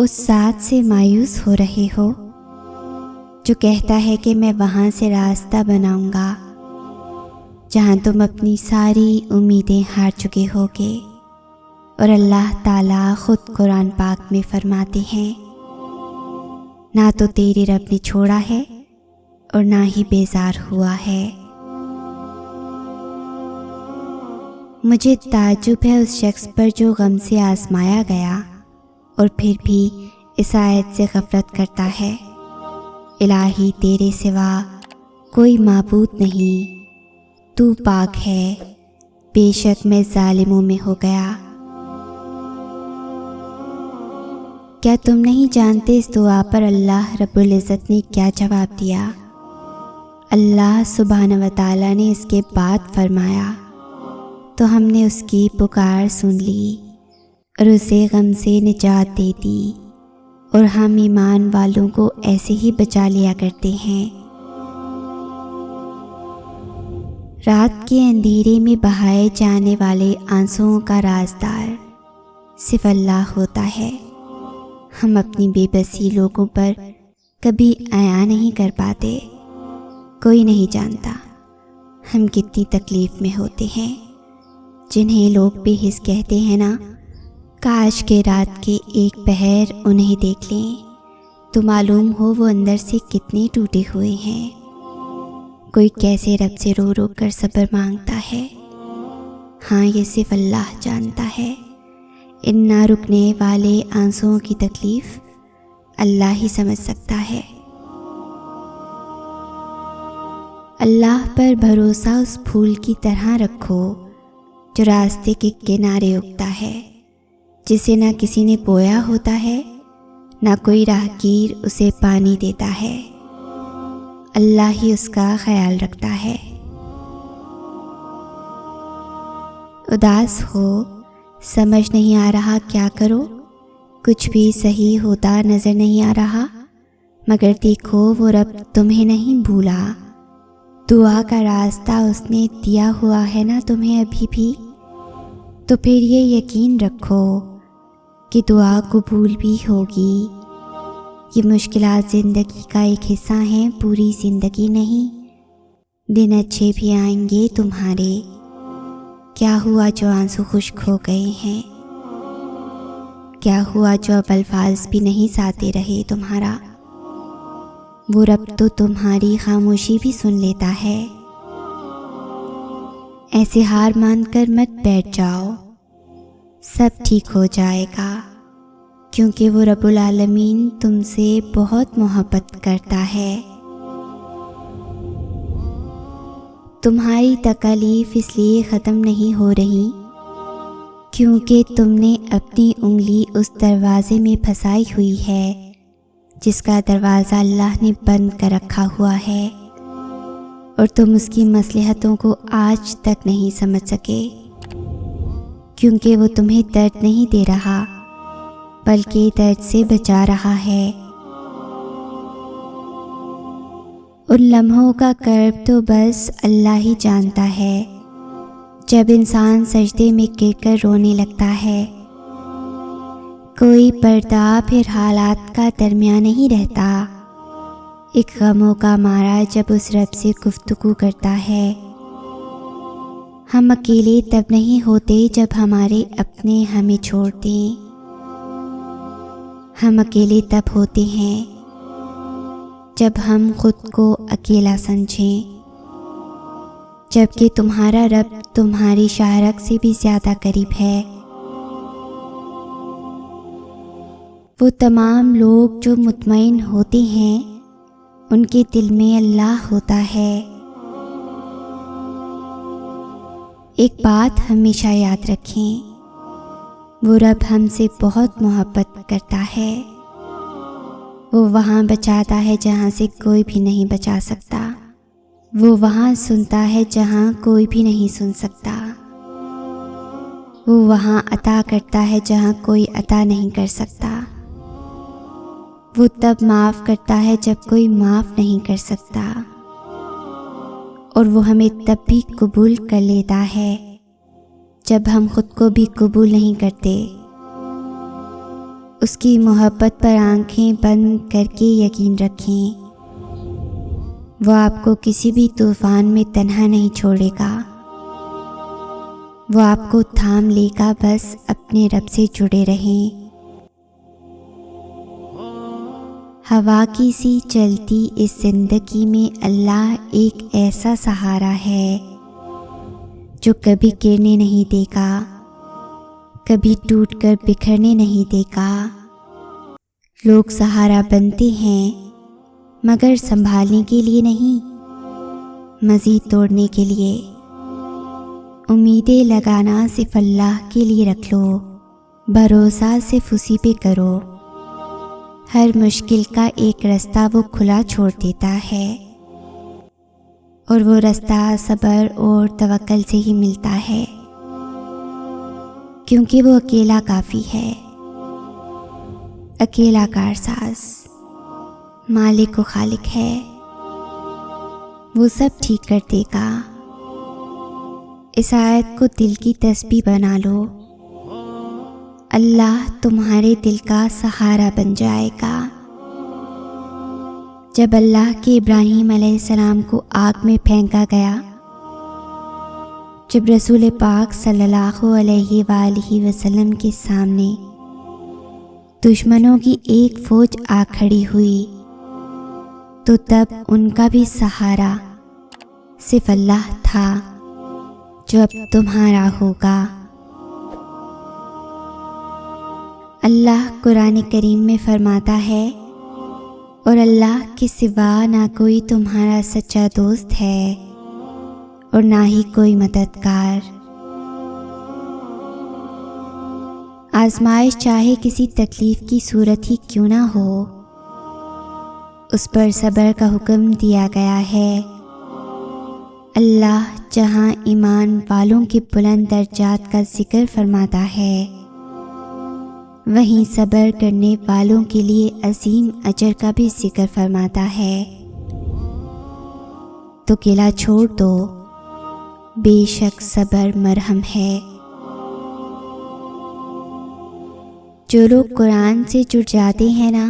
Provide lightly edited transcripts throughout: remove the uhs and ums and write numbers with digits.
उस साथ से मायूस हो रहे हो जो कहता है कि मैं वहाँ से रास्ता बनाऊंगा जहाँ तुम अपनी सारी उम्मीदें हार चुके होगे। और अल्लाह ताला खुद कुरान पाक में फरमाते हैं, ना तो तेरे रब ने छोड़ा है और ना ही बेजार हुआ है। मुझे ताज्जुब है उस शख्स पर जो गम से आजमाया गया और फिर भी इस आयत से गफलत करता है। इलाही तेरे सिवा कोई माबूद नहीं, तू पाक है, बेशक मैं जालिमों में हो गया। क्या तुम नहीं जानते इस दुआ पर अल्लाह रब्बुल इज़्ज़त ने क्या जवाब दिया? अल्लाह सुब्हान व तआला ने इसके बाद फरमाया, तो हमने उसकी पुकार सुन ली और उसे गम से निजात दे दी, और हम ईमान वालों को ऐसे ही बचा लिया करते हैं। रात के अंधेरे में बहाए जाने वाले आंसुओं का राजदार सिर्फ अल्लाह होता है। हम अपनी बेबसी लोगों पर कभी आया नहीं कर पाते। कोई नहीं जानता हम कितनी तकलीफ़ में होते हैं, जिन्हें लोग बेहिस कहते हैं ना। काश के रात के एक पहर उन्हें देख लें तो मालूम हो वो अंदर से कितने टूटे हुए हैं। कोई कैसे रब से रो रो कर सब्र मांगता है। हाँ, ये सिर्फ अल्लाह जानता है। इन ना रुकने वाले आंसुओं की तकलीफ़ अल्लाह ही समझ सकता है। अल्लाह पर भरोसा उस फूल की तरह रखो जो रास्ते के किनारे उगता है, जिसे ना किसी ने बोया होता है, ना कोई राहगीर उसे पानी देता है। अल्लाह ही उसका ख्याल रखता है। उदास हो, समझ नहीं आ रहा क्या करो, कुछ भी सही होता नज़र नहीं आ रहा, मगर देखो वो रब तुम्हें नहीं भूला। दुआ का रास्ता उसने दिया हुआ है ना तुम्हें अभी भी। तो फिर ये यकीन रखो कि दुआ कबूल भी होगी। ये मुश्किलात ज़िंदगी का एक हिस्सा हैं, पूरी ज़िंदगी नहीं। दिन अच्छे भी आएंगे तुम्हारे। क्या हुआ जो आंसू खुश्क हो गए हैं? क्या हुआ जो अब अल्फाज भी नहीं साथे रहे तुम्हारा? वो रब तो तुम्हारी खामोशी भी सुन लेता है। ऐसे हार मानकर मत बैठ जाओ, सब ठीक हो जाएगा, क्योंकि वो रब्बुल आलमीन तुमसे बहुत मोहब्बत करता है। तुम्हारी तकलीफ़ इसलिए ख़त्म नहीं हो रही क्योंकि तुमने अपनी उंगली उस दरवाज़े में फंसाई हुई है जिसका दरवाज़ा अल्लाह ने बंद कर रखा हुआ है, और तुम उसकी मसलहतों को आज तक नहीं समझ सके, क्योंकि वो तुम्हें दर्द नहीं दे रहा बल्कि दर्द से बचा रहा है। उन लम्हों का कर्ब तो बस अल्लाह ही जानता है, जब इंसान सजदे में गिरकर रोने लगता है। कोई पर्दा फिर हालात का दरमियान नहीं रहता। एक गमों का मारा जब उस रब से गुफ्तगू करता है। हम अकेले तब नहीं होते जब हमारे अपने हमें छोड़ दें। हम अकेले तब होते हैं जब हम खुद को अकेला समझें, जबकि तुम्हारा रब तुम्हारी शाहरक से भी ज़्यादा करीब है। वो तमाम लोग जो मुतमईन होते हैं उनके दिल में अल्लाह होता है। एक बात हमेशा याद रखें, वो रब हमसे बहुत मोहब्बत करता है। वो वहाँ बचाता है जहाँ से कोई भी नहीं बचा सकता। वो वहाँ सुनता है जहाँ कोई भी नहीं सुन सकता। वो वहाँ अता करता है जहाँ कोई अता नहीं कर सकता। वो तब माफ़ करता है जब कोई माफ़ नहीं कर सकता, और वो हमें तब भी कबूल कर लेता है जब हम खुद को भी कबूल नहीं करते। उसकी मोहब्बत पर आंखें बंद करके यकीन रखें। वो आपको किसी भी तूफान में तन्हा नहीं छोड़ेगा। वो आपको थाम लेगा, बस अपने रब से जुड़े रहें। हवा की सी चलती इस जिंदगी में अल्लाह एक ऐसा सहारा है जो कभी गिरने नहीं देगा, कभी टूटकर बिखरने नहीं देगा। लोग सहारा बनते हैं मगर संभालने के लिए नहीं, मज़ीद तोड़ने के लिए। उम्मीदें लगाना सिर्फ अल्लाह के लिए रख लो, भरोसा सिर्फ उसी पे करो। हर मुश्किल का एक रास्ता वो खुला छोड़ देता है, और वो रास्ता सब्र और तवक्कुल से ही मिलता है, क्योंकि वो अकेला काफ़ी है। अकेला कारसाज मालिक व खालिक है, वो सब ठीक कर देगा। इस आयत को दिल की तस्बीह बना लो, अल्लाह तुम्हारे दिल का सहारा बन जाएगा। जब अल्लाह के इब्राहीम अलैहिस्सलाम को आग में फेंका गया, जब रसूल पाक सल्लल्लाहु अलैहि वसल्लम के सामने दुश्मनों की एक फौज आ खड़ी हुई, तो तब उनका भी सहारा सिर्फ अल्लाह था, जो अब तुम्हारा होगा। अल्लाह कुरान करीम में फरमाता है, और अल्लाह के सिवा ना कोई तुम्हारा सच्चा दोस्त है और ना ही कोई मददगार। आजमाइश चाहे किसी तकलीफ़ की सूरत ही क्यों ना हो, उस पर सब्र का हुक्म दिया गया है। अल्लाह जहाँ ईमान वालों के बुलंद दर्जात का जिक्र फरमाता है, वहीं सब्र करने वालों के लिए अजीम अजर का भी जिक्र फरमाता है। तो गिला छोड़ दो, बेशक सब्र मरहम है। जो लोग कुरान से जुड़ जाते हैं ना,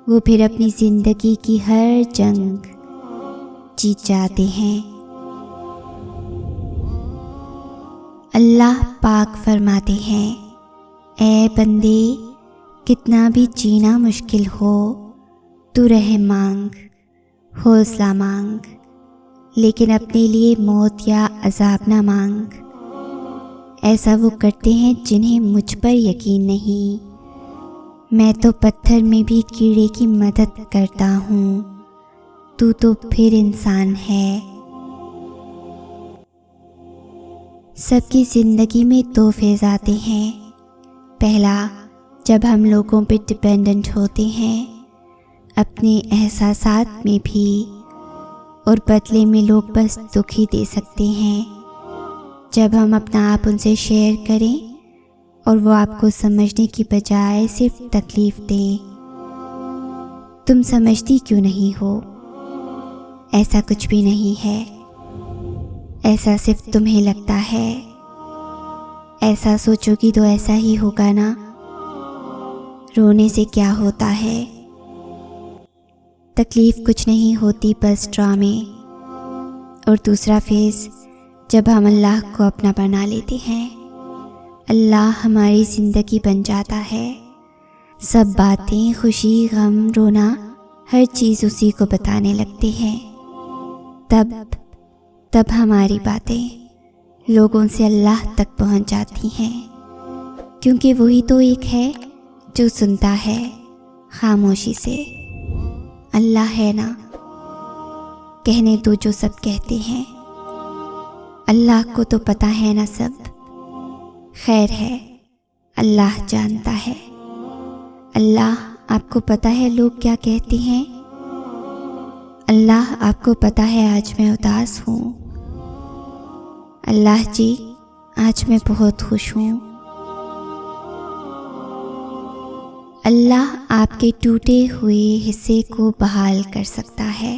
वो फिर अपनी ज़िंदगी की हर जंग जीत जाते हैं। अल्लाह पाक फरमाते हैं, ऐ बंदे, कितना भी जीना मुश्किल हो, तू रहम मांग, हौसला मांग, लेकिन अपने लिए मौत या अजाब ना मांग। ऐसा वो करते हैं जिन्हें मुझ पर यकीन नहीं। मैं तो पत्थर में भी कीड़े की मदद करता हूँ, तू तो फिर इंसान है। सबकी ज़िंदगी में दो फेज़ आते हैं। पहला, जब हम लोगों पे डिपेंडेंट होते हैं, अपने एहसासात में भी, और बदले में लोग बस दुख ही दे सकते हैं। जब हम अपना आप उनसे शेयर करें और वो आपको समझने की बजाय सिर्फ तकलीफ़ दें। तुम समझती क्यों नहीं हो? ऐसा कुछ भी नहीं है, ऐसा सिर्फ तुम्हें लगता है। ऐसा सोचोगी तो ऐसा ही होगा ना। रोने से क्या होता है? तकलीफ़ कुछ नहीं होती, बस ड्रामे। और दूसरा फेज़, जब हम अल्लाह को अपना बना लेते हैं, अल्लाह हमारी ज़िंदगी बन जाता है। सब बातें, खुशी, गम, रोना, हर चीज़ उसी को बताने लगते हैं। तब हमारी बातें लोगों से अल्लाह तक पहुंच जाती हैं, क्योंकि वही तो एक है जो सुनता है खामोशी से। अल्लाह है ना, कहने दो जो सब कहते हैं। अल्लाह को तो पता है ना सब। खैर है, अल्लाह जानता है। अल्लाह, आपको पता है लोग क्या कहते हैं? अल्लाह, आपको पता है आज मैं उदास हूँ। अल्लाह जी, आज मैं बहुत खुश हूँ। अल्लाह आपके टूटे हुए हिस्से को बहाल कर सकता है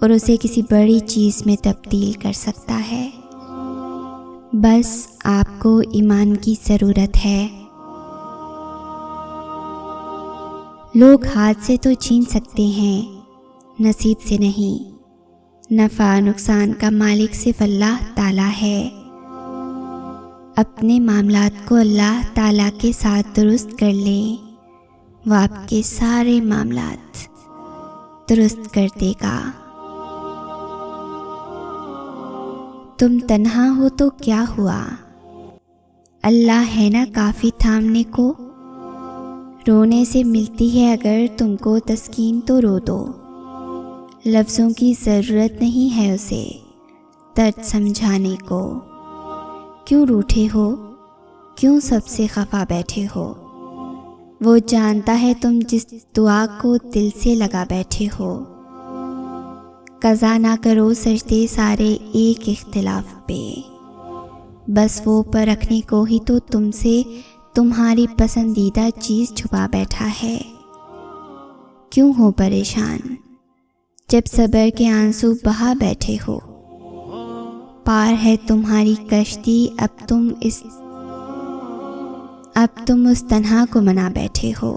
और उसे किसी बड़ी चीज़ में तब्दील कर सकता है। बस आपको ईमान की ज़रूरत है। लोग हाथ से तो छीन सकते हैं, नसीब से नहीं। नफ़ा नुकसान का मालिक सिर्फ अल्लाह ताला है। अपने मामलात को अल्लाह ताला के साथ दुरुस्त कर लें, वो आपके सारे मामलात दुरुस्त कर देगा। तुम तन्हा हो तो क्या हुआ, अल्लाह है ना काफ़ी थामने को। रोने से मिलती है अगर तुमको तस्कीन तो रो दो। लफ्ज़ों की ज़रूरत नहीं है उसे दर्द समझाने को। क्यों रूठे हो, क्यों सबसे खफा बैठे हो, वो जानता है तुम जिस दुआ को दिल से लगा बैठे हो। कज़ा ना करो सजदे सारे एक इख्तिलाफ पे, बस वो पर रखने को ही तो तुमसे तुम्हारी पसंदीदा चीज़ छुपा बैठा है। क्यों हो परेशान जब सब्र के आंसू बहा बैठे हो। पार है तुम्हारी कश्ती, अब तुम उस तन्हा को मना बैठे हो।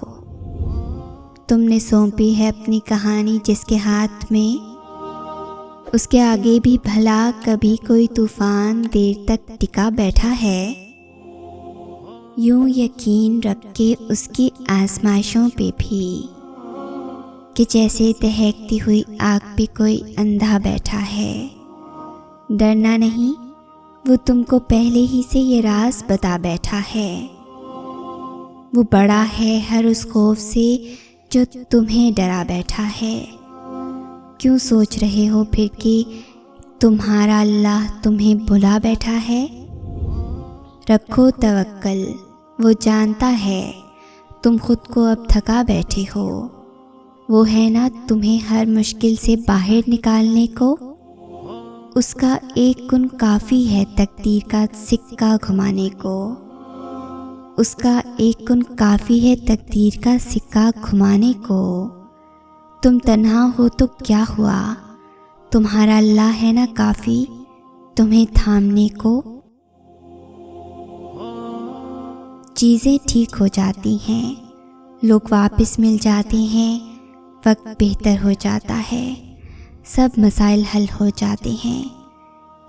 तुमने सौंपी है अपनी कहानी जिसके हाथ में, उसके आगे भी भला कभी कोई तूफान देर तक टिका बैठा है। यूं यकीन रख के उसकी आजमाइशों पे भी कि जैसे दहकती हुई आग पे कोई अंधा बैठा है। डरना नहीं, वो तुमको पहले ही से ये राज बता बैठा है। वो बड़ा है हर उस खौफ से जो तुम्हें डरा बैठा है। क्यों सोच रहे हो फिर कि तुम्हारा अल्लाह तुम्हें भुला बैठा है। रखो तवक्कल, वो जानता है तुम खुद को अब थका बैठे हो। वो है ना तुम्हें हर मुश्किल से बाहर निकालने को। उसका एक गुण काफ़ी है तकदीर का सिक्का घुमाने को। उसका एक गुण काफ़ी है तकदीर का सिक्का घुमाने को। तुम तन्हा हो तो क्या हुआ, तुम्हारा अल्लाह है ना काफ़ी तुम्हें थामने को। चीज़ें ठीक हो जाती हैं, लोग वापस मिल जाते हैं, वक्त बेहतर हो जाता है, सब मसाइल हल हो जाते हैं।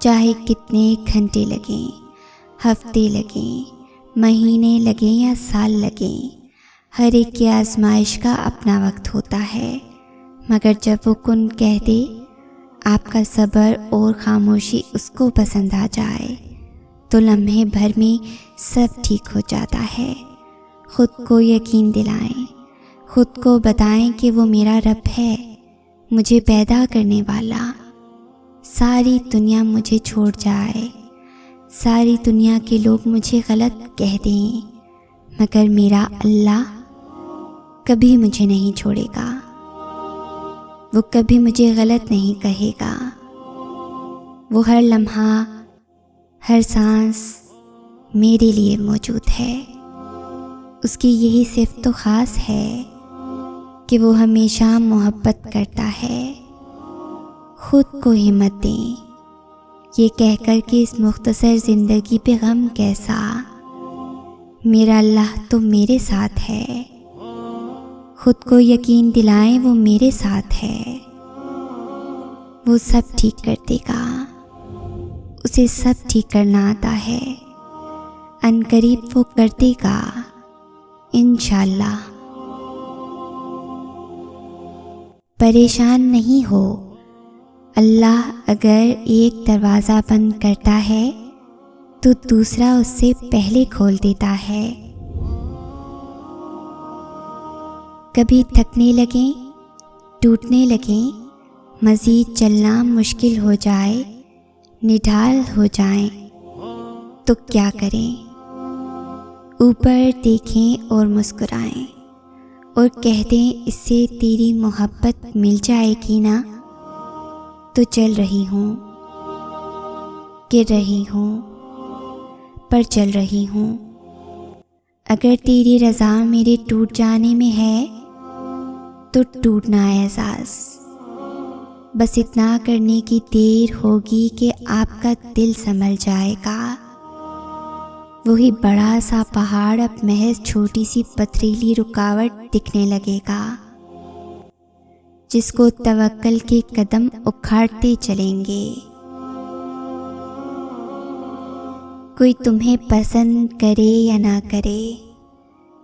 चाहे कितने घंटे लगें, हफ्ते लगें, महीने लगें या साल लगें, हर एक की आजमाइश का अपना वक्त होता है। मगर जब वो कुन कह दे, आपका सब्र और खामोशी उसको पसंद आ जाए, तो लम्हे भर में सब ठीक हो जाता है। खुद को यकीन दिलाएं, खुद को बताएं कि वो मेरा रब है, मुझे पैदा करने वाला। सारी दुनिया मुझे छोड़ जाए, सारी दुनिया के लोग मुझे गलत कह दें, मगर मेरा अल्लाह कभी मुझे नहीं छोड़ेगा। वो कभी मुझे गलत नहीं कहेगा। वो हर लम्हा, हर सांस मेरे लिए मौजूद है। उसकी यही सिर्फ तो ख़ास है कि वो हमेशा मोहब्बत करता है। खुद को हिम्मत दें, ये कहकर कि इस मुख्तसर ज़िंदगी पे गम कैसा, मेरा अल्लाह तो मेरे साथ है। खुद को यकीन दिलाएं वो मेरे साथ है। वो सब ठीक कर देगा, उसे सब ठीक करना आता है। अनकरीब वो कर देगा इंशाअल्लाह। परेशान नहीं हो, अल्लाह अगर एक दरवाज़ा बंद करता है तो दूसरा उससे पहले खोल देता है। कभी थकने लगें, टूटने लगें, मज़ीद चलना मुश्किल हो जाए, निढाल हो जाएं, तो क्या करें? ऊपर देखें और मुस्कुराएं और कह दें इससे तेरी मोहब्बत मिल जाएगी ना। तो चल रही हूँ, गिर रही हूँ, पर चल रही हूँ। अगर तेरी रज़ा मेरे टूट जाने में है तो टूटना है एहसास। बस इतना करने की देर होगी कि आपका दिल संभल जाएगा। वही बड़ा सा पहाड़ अब महज छोटी सी पथरीली रुकावट दिखने लगेगा, जिसको तवक्कल के कदम उखाड़ते चलेंगे। कोई तुम्हें पसंद करे या ना करे,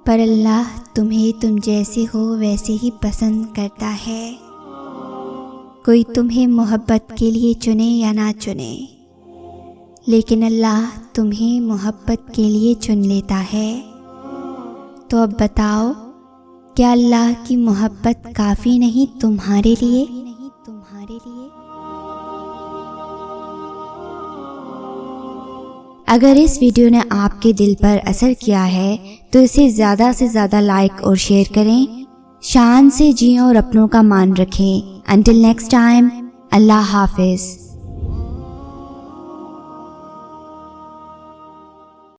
पर अल्लाह तुम्हें तुम जैसे हो वैसे ही पसंद करता है। कोई तुम्हें मोहब्बत के लिए चुने या ना चुने, लेकिन अल्लाह तुम्हें मोहब्बत के लिए चुन लेता है। तो अब बताओ, क्या अल्लाह की मोहब्बत काफ़ी नहीं तुम्हारे लिए? अगर इस वीडियो ने आपके दिल पर असर किया है तो इसे ज़्यादा से ज़्यादा लाइक और शेयर करें। शान से जिएं और अपनों का मान रखें। Until next time, अल्लाह हाफिज़।